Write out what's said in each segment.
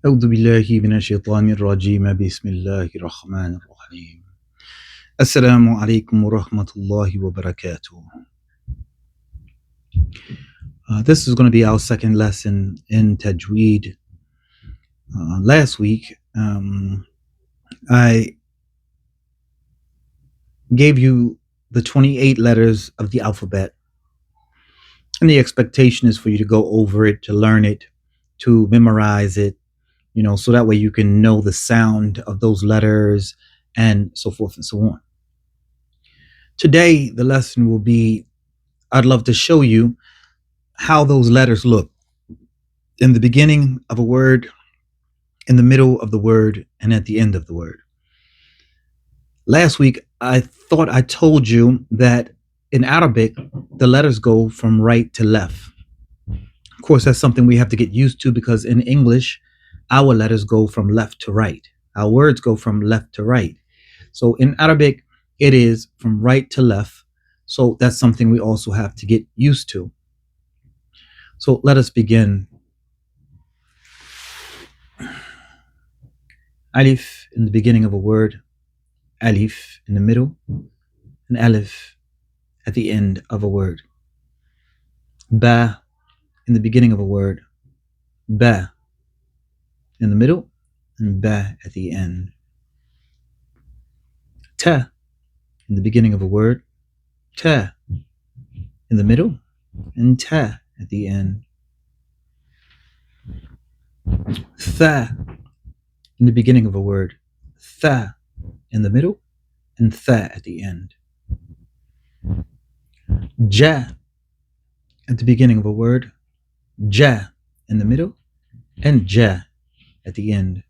أعوذ بالله من الشيطان الرجيم بسم الله الرحمن الرحيم السلام عليكم ورحمة الله وبركاته. This is going to be our second lesson in Tajweed. Last week, I gave you the 28 letters of the alphabet, and the expectation is for you to go over it, to learn it, to memorize it, so that way you can know the sound of those letters and so forth and so on. Today, the lesson will be, I'd love to show you how those letters look in the beginning of a word, in the middle of the word, and at the end of the word. Last week, I thought I told you that in Arabic, the letters go from right to left. Of course, that's something we have to get used to because in English, our letters go from left to right. Our words go from left to right. So in Arabic, it is from right to left. So that's something we also have to get used to. So let us begin. Alif in the beginning of a word, alif in the middle, and alif at the end of a word. Ba in the beginning of a word, ba in the middle, and ba at the end. Ta in the beginning of a word, ta in the middle, and ta at the end. Tha in the beginning of a word, tha in the middle, and tha at the end. Ja at the beginning of a word, ja in the middle, and ja at the end.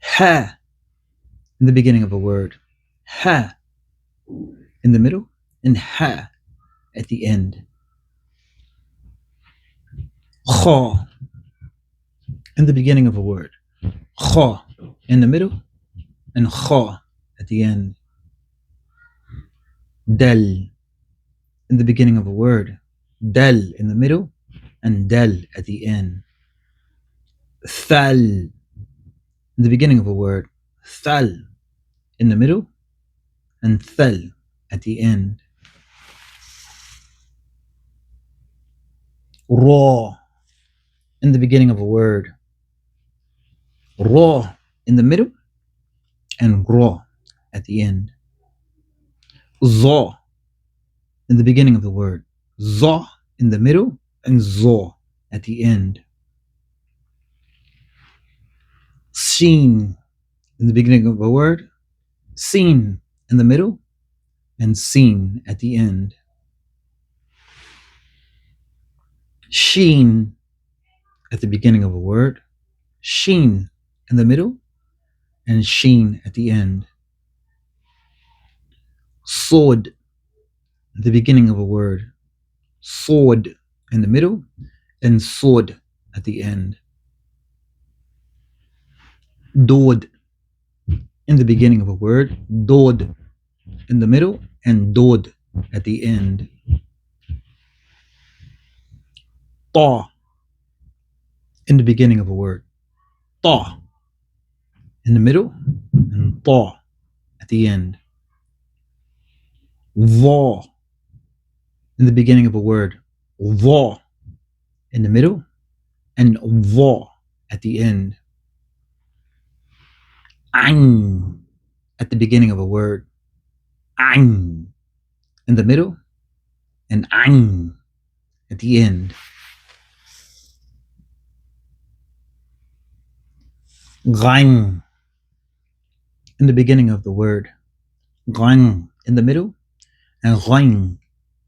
Ha in the beginning of a word, ha in the middle, and ha at the end. Kha in the beginning of a word, kha in the middle, and kha at the end. Dal in the beginning of a word, dal in the middle, and dal at the end. Thal in the beginning of a word, thal in the middle, and thal at the end. Ra in the beginning of a word, ra in the middle, and ra at the end. Za in the beginning of the word, za in the middle, and za at the end. Seen in the beginning of a word, seen in the middle, and seen at the end. Sheen at the beginning of a word, sheen in the middle, and sheen at the end. Sword at the beginning of a word, sword in the middle, and sword at the end. Dod in the beginning of a word, dod in the middle, and dod at the end. Ta in the beginning of a word, ta in the middle, and ta at the end. Va in the beginning of a word, va in the middle, and va at the end. Ain at the beginning of a word, ain in the middle, and ain at the end. Ghain in the beginning of the word, ghain in the middle, and ghain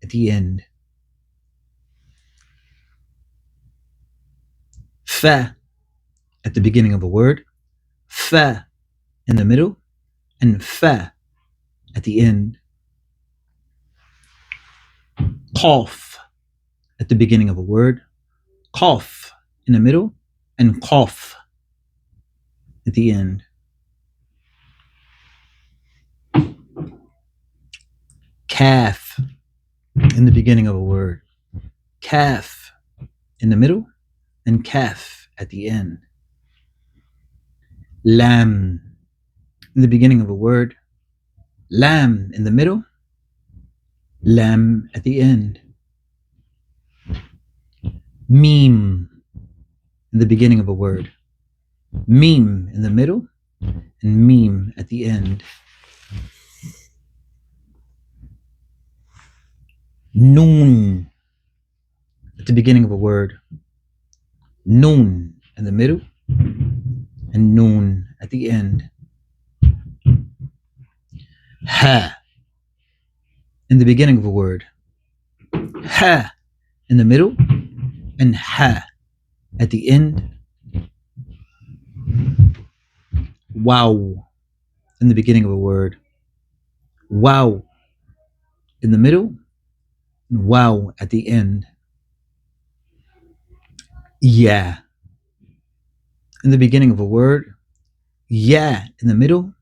at the end. Fa at the beginning of a word, fa in the middle, and fa at the end. Qaf at the beginning of a word, qaf in the middle, and qaf at the end. Kaf in the beginning of a word, kaf in the middle, and kaf at the end. Lam in the beginning of a word. Lam in the middle. Lam at the end. Meme in the beginning of a word. Meme in the middle and meme at the end. Noon at the beginning of a word. Noon in the middle and noon at the end. Ha in the beginning of a word. Ha in the middle and ha at the end. Wow in the beginning of a word. Wow in the middle and wow at the end. Yeah in the beginning of a word. Yeah in the middle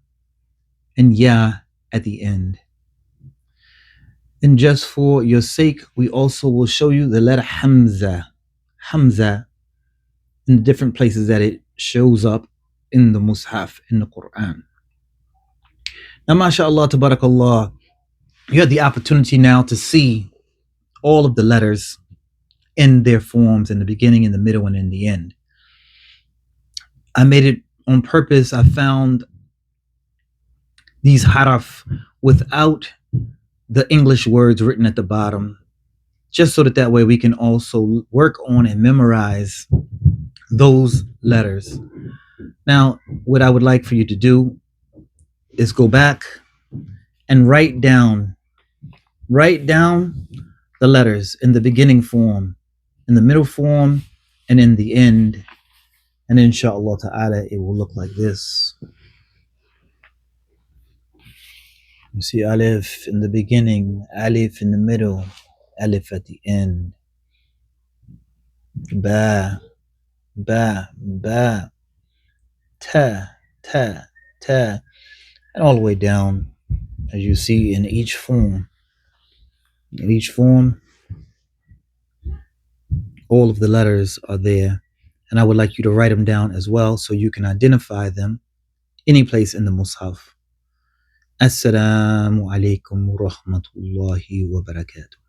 and yeah at the end. And just for your sake, we also will show you the letter Hamza. Hamza in the different places that it shows up in the Mus'haf, in the Quran. Now, mashallah, tabarakallah, you had the opportunity now to see all of the letters in their forms in the beginning, in the middle, and in the end. I made it on purpose. I found these haraf without the English words written at the bottom, just so that way we can also work on and memorize those letters. Now, what I would like for you to do is go back and write down the letters in the beginning form, in the middle form, and in the end. And inshallah ta'ala, it will look like this. You see alif in the beginning, alif in the middle, alif at the end. Ba, ba, ba. Ta, ta, ta. And all the way down, as you see in each form. In each form, all of the letters are there. And I would like you to write them down as well so you can identify them any place in the Mus'haf. Assalamu alaikum wa rahmatullahi wa barakatuh.